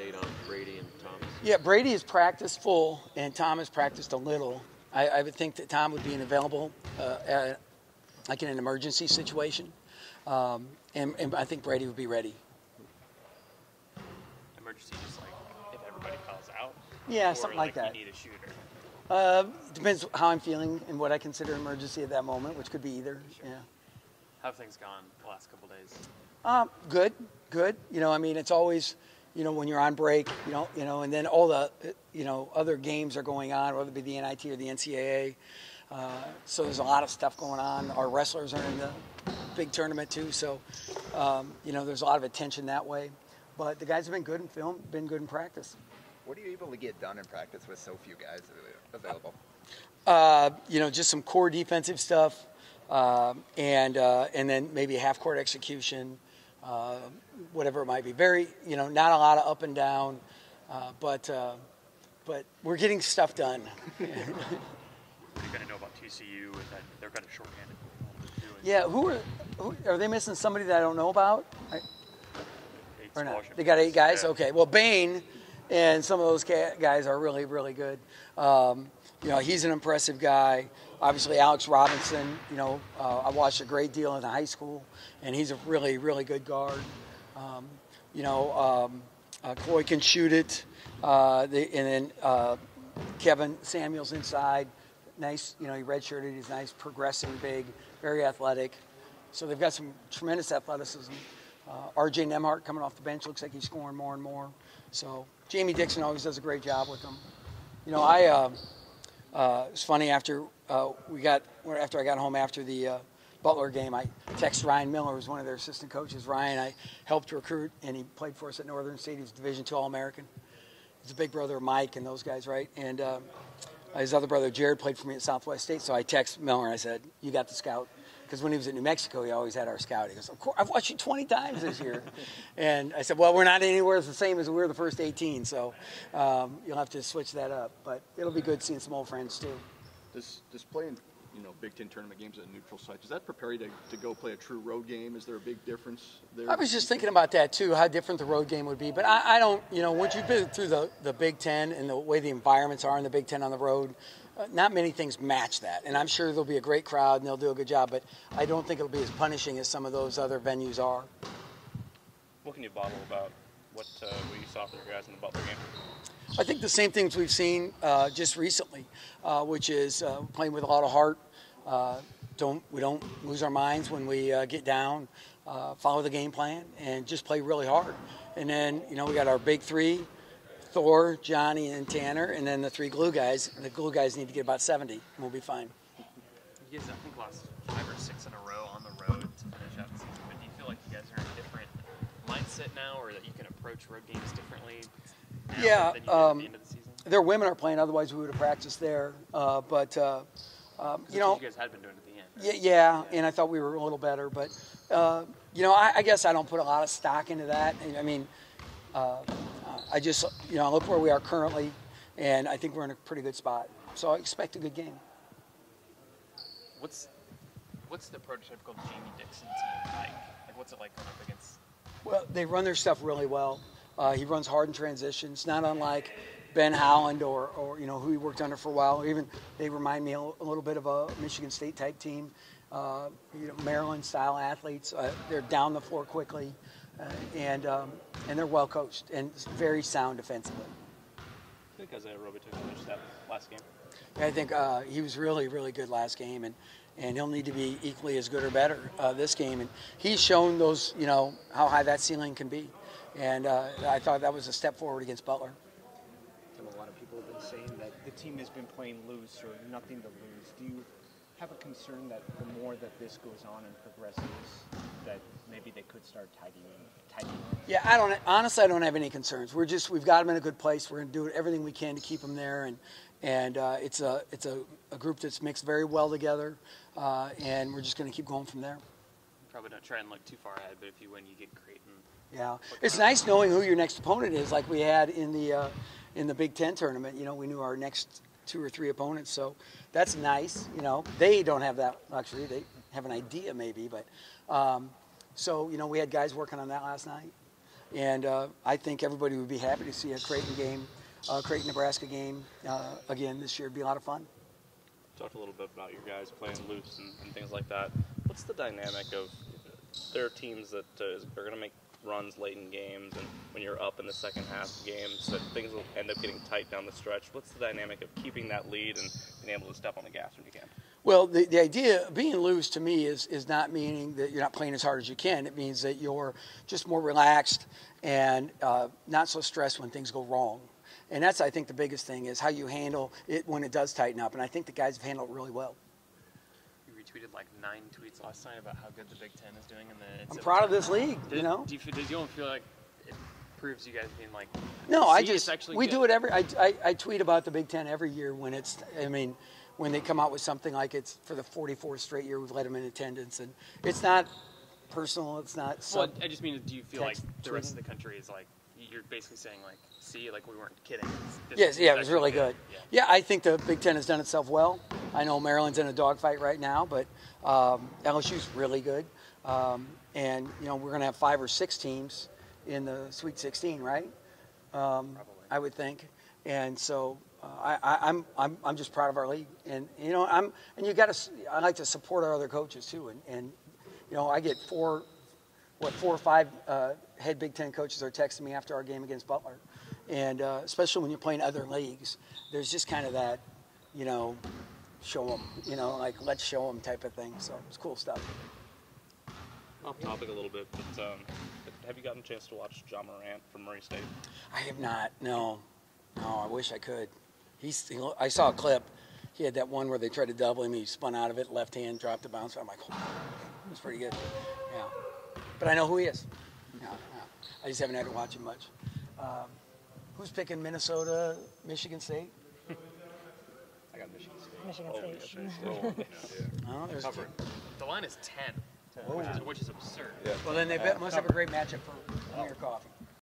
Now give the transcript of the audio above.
update on Brady and Thomas? Yeah, Brady has practiced full, and Tom has practiced a little. I would think that Tom would be available like in an emergency situation, and I think Brady would be ready. Emergency, just like if everybody falls out? Yeah, or something like that. You need a shooter? Depends how I'm feeling and what I consider emergency at that moment, which could be either. Sure. Yeah. How have things gone the last couple days? Good. I mean, it's always, when you're on break, and then all the, other games are going on, whether it be the NIT or the NCAA. So there's a lot of stuff going on. Our wrestlers are in the big tournament too, so there's a lot of attention that way. But the guys have been good in film, been good in practice. What are you able to get done in practice with so few guys available? Just some core defensive stuff, and then maybe half-court execution, whatever it might be. Very, not a lot of up and down, but we're getting stuff done. What are you going to know about TCU and that they're kind of shorthanded? Yeah, who are they missing? Somebody that I don't know about? Or not? They got 8 guys? Yeah. Okay. Well, Bain and some of those guys are really, really good. He's an impressive guy. Obviously, Alex Robinson, I watched a great deal in high school, and he's a really, really good guard. Coy can shoot it. And then Kevin Samuels inside. Nice, he redshirted. He's nice, progressing, big, very athletic. So they've got some tremendous athleticism. R.J. Nemhart coming off the bench looks like he's scoring more and more. So Jamie Dixon always does a great job with them. It's funny after I got home after the Butler game, I texted Ryan Miller, who's one of their assistant coaches. Ryan, I helped recruit, and he played for us at Northern State. He was Division II All-American. He's a big brother of Mike and those guys, right? And his other brother, Jared, played for me at Southwest State. So I texted Miller, and I said, you got the scout. Because when he was in New Mexico, he always had our scout. He goes, of course, I've watched you 20 times this year. And I said, well, we're not anywhere the same as we were the first 18, so you'll have to switch that up. But it'll be good seeing some old friends, too. Does playing, Big Ten tournament games at a neutral site, does that prepare you to go play a true road game? Is there a big difference there? I was just thinking about that, too, how different the road game would be. But I don't, once you've been through the Big Ten and the way the environments are in the Big Ten on the road, not many things match that. And I'm sure there'll be a great crowd and they'll do a good job, but I don't think it'll be as punishing as some of those other venues are. What can you bottle about what you saw for the guys in the Butler game? I think the same things we've seen just recently, which is playing with a lot of heart. We don't lose our minds when we get down, follow the game plan, and just play really hard. And then, we got our big 3, Thor, Johnny, and Tanner, and then the 3 glue guys. The glue guys need to get about 70, and we'll be fine. You guys, I think, lost 5 or 6 in a row on the road to finish out the season. But do you feel like you guys are in a different mindset now, or that you can approach road games differently now than you did at the end of the season? Their women are playing, otherwise we would have practiced there. But you guys had been doing at the end, right? Yeah, and I thought we were a little better. But, I guess I don't put a lot of stock into that. I mean, I just, I look where we are currently, and I think we're in a pretty good spot. So I expect a good game. What's the prototypical Jamie Dixon team like? Like, what's it like going up against? Well, they run their stuff really well. He runs hard in transitions, not unlike Ben Howland or who he worked under for a while. Or even they remind me a little bit of a Michigan State type team. Maryland style athletes. They're down the floor quickly, and they're well coached and very sound defensively. I think Isaiah Roby took advantage of that last game. I think he was really, really good last game, and he'll need to be equally as good or better this game. And he's shown those, how high that ceiling can be. And I thought that was a step forward against Butler. A lot of people have been saying that the team has been playing loose or nothing to lose. Do you have a concern that the more that this goes on and progresses, that maybe they could start tightening up? Yeah, I don't have any concerns. We've got them in a good place. We're going to do everything we can to keep them there, and it's a group that's mixed very well together, and we're just going to keep going from there. Probably don't try and look too far ahead, but if you win, you get Creighton. Yeah, it's nice knowing who your next opponent is, like we had in the Big Ten tournament. We knew our next 2 or 3 opponents, so that's nice. They don't have that luxury. They have an idea maybe, but so we had guys working on that last night, And I think everybody would be happy to see a Creighton game, Creighton-Nebraska game again this year. It'd be a lot of fun. Talked a little bit about your guys playing loose and things like that. What's the dynamic of there are teams that are going to make runs late in games, and when you're up in the second half of games, that things will end up getting tight down the stretch. What's the dynamic of keeping that lead and being able to step on the gas when you can? Well, the idea of being loose to me is not meaning that you're not playing as hard as you can. It means that you're just more relaxed and not so stressed when things go wrong. And that's, I think, the biggest thing is how you handle it when it does tighten up. And I think the guys have handled it really well. You retweeted like 9 tweets last night about how good the Big Ten is doing. I'm proud of this league, Do you don't feel like it proves you guys being like? No, we good. do it I tweet about the Big Ten every year when when they come out with something like it's for the 44th straight year we've let them in attendance, and it's not personal, it's not. Well, I just mean, do you feel like the rest of the country is like you're basically saying like, see, like we weren't kidding? Yes, yeah, it was really good. Yeah, I think the Big Ten has done itself well. I know Maryland's in a dogfight right now, but LSU's really good, and we're going to have 5 or 6 teams in the Sweet 16, right? I would think, and so. I'm just proud of our league, and I like to support our other coaches too, and I get 4 or 5 head Big Ten coaches are texting me after our game against Butler, and especially when you're playing other leagues, there's just kind of that, show them, like let's show them type of thing. So it's cool stuff. Off topic a little bit, but have you gotten a chance to watch John Morant from Murray State? I have not. No, I wish I could. I saw a clip. He had that one where they tried to double him. He spun out of it, left hand, dropped the bounce. I'm like, oh, it was pretty good. Yeah. But I know who he is. Yeah. I just haven't had to watch him much. Who's picking Minnesota, Michigan State? I got Michigan State. Michigan State. Oh, there's The line is 10, which is absurd. Yeah. Well, then they must have a great matchup for New York Coffee.